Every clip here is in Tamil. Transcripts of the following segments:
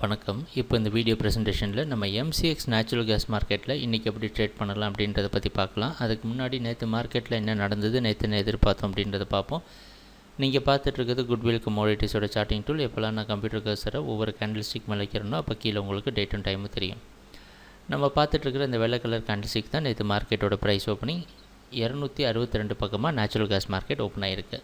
வணக்கம். இப்போ இந்த வீடியோ ப்ரெசன்டேஷனில் நம்ம எம்சிஎக்ஸ் நேச்சுரல் கேஸ் மார்க்கெட்டில் இன்றைக்கி எப்படி ட்ரேட் பண்ணலாம் அப்படின்றத பற்றி பார்க்கலாம். அதுக்கு முன்னாடி நேற்று மார்க்கெட்டில் என்ன நடந்தது, நேற்று என்ன எதிர்பார்த்தோம் அப்படின்றத பார்ப்போம். நீங்கள் பார்த்துட்ருக்கிறது குட்வில் கமோடிட்டிஸோட சார்ட்டிங் டூல். எப்போல்லாம் நான் கம்ப்யூட்டர் கர்சரை ஒவ்வொரு கேண்டில்ஸ்டிக் மேலே வைக்கிறனோ அப்போ கீழே உங்களுக்கு டேட்டும் டைமும் தெரியும். நம்ம பார்த்துட்ருக்கிற இந்த வெள்ளை கலர் கேண்டில்ஸ்டிக் தான் நேற்று மார்க்கெட்டோட ப்ரைஸ் ஓப்பனிங் 262 பக்கமாக நேச்சுரல் கேஸ் மார்க்கெட் ஓப்பன் ஆகிருக்கு.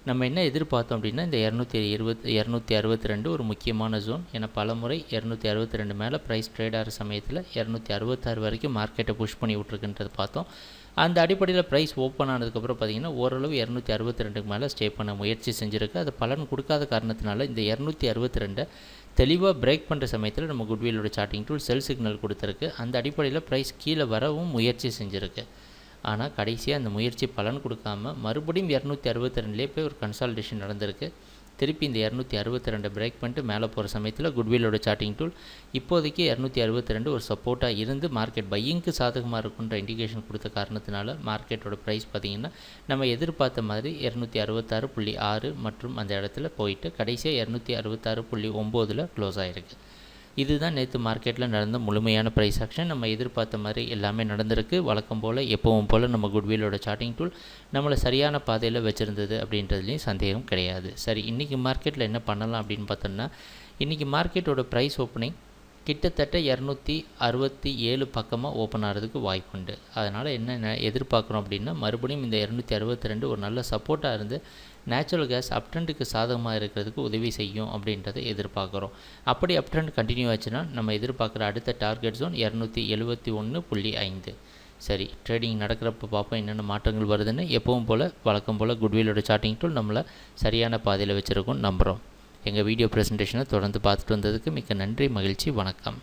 நம்ம என்ன எதிர்பார்த்தோம் அப்படின்னா இந்த 262 ஒரு முக்கியமான ஜோன். ஏன்னா பல முறை 262 மேலே ப்ரைஸ் ட்ரேட் ஆகிற சமயத்தில் 266 வரைக்கும் மார்க்கெட்டை புஷ் பண்ணி விட்ருக்குன்றது பார்த்தோம். அந்த அடிப்படையில் ப்ரைஸ் ஓப்பன் ஆனதுக்கப்புறம் பார்த்திங்கன்னா ஓரளவு 262 மேலே ஸ்டே பண்ண முயற்சி செஞ்சுருக்கு. அது பலன் கொடுக்காத காரணத்தினால இந்த 262 தெளிவாக பிரேக் பண்ணுற சமயத்தில் நம்ம குட்விலோட சார்ட்டிங் டூல் செல் சிக்னல் கொடுத்துருக்கு. அந்த அடிப்படையில் ப்ரைஸ் கீழே வரவும் முயற்சி செஞ்சுருக்கு. ஆனால் கடைசியாக அந்த முயற்சி பலன் கொடுக்காமல் மறுபடியும் 262 போய் ஒரு கன்சால்டேஷன் நடந்திருக்கு. திருப்பி இந்த 262 பிரேக் பண்ணிட்டு மேலே போகிற சமயத்தில் குட்விலோட சார்ட்டிங் டூல் இப்போதைக்கு 262 ஒரு சப்போர்ட்டாக இருந்து மார்க்கெட் பையிங்க்கு சாதகமாக இருக்குன்ற இண்டிகேஷன் கொடுத்த காரணத்தினால மார்க்கெட்டோட ப்ரைஸ் பார்த்திங்கன்னா நம்ம எதிர்பார்த்த மாதிரி 266.6 மற்றும் அந்த இடத்துல போயிட்டு கடைசியாக 266.9 க்ளோஸ் ஆகிருக்கு. இதுதான் நேற்று மார்க்கெட்டில் நடந்த முழுமையான ப்ரைஸ் ஆக்ஷன். நம்ம எதிர்பார்த்த மாதிரி எல்லாமே நடந்திருக்கு. வழக்கம் போல் எப்பவும் போல் நம்ம குட்விலோட சார்ட்டிங் டூல் நம்மளை சரியான பாதையில் வச்சுருந்தது அப்படின்றதுலேயும் சந்தேகம் கிடையாது. சரி, இன்றைக்கி மார்க்கெட்டில் என்ன பண்ணலாம் அப்படின்னு பார்த்தோம்னா, இன்றைக்கி மார்க்கெட்டோட ப்ரைஸ் ஓப்பனிங் கிட்டத்தட்ட 267 பக்கமாக ஓப்பன் ஆகிறதுக்கு வாய்ப்புண்டு. அதனால் என்ன எதிர்பார்க்குறோம் அப்படின்னா, மறுபடியும் இந்த 262 ஒரு நல்ல சப்போர்ட்டாக இருந்து நேச்சுரல் கேஸ் அப்ட்ரெண்டுக்கு சாதகமாக இருக்கிறதுக்கு உதவி செய்யும் அப்படின்றத எதிர்பார்க்குறோம். அப்படி அப்ட்ரெண்ட் கண்டினியூ ஆச்சுன்னா நம்ம எதிர்பார்க்குற அடுத்த டார்கெட் ஜோன் 271.5. சரி, ட்ரேடிங் நடக்கிறப்ப பார்ப்போம் என்னென்ன மாற்றங்கள் வருதுன்னு. எப்பவும் போல் வழக்கம் போல் குட்விலோட சார்ட்டிங் டூல் நம்மளை சரியான பாதையில் வச்சுருக்கோம் நம்புகிறோம். எங்கள் வீடியோ ப்ரெசன்டேஷனை தொடர்ந்து பார்த்துட்டு வந்ததுக்கு மிக்க நன்றி, மகிழ்ச்சி, வணக்கம்.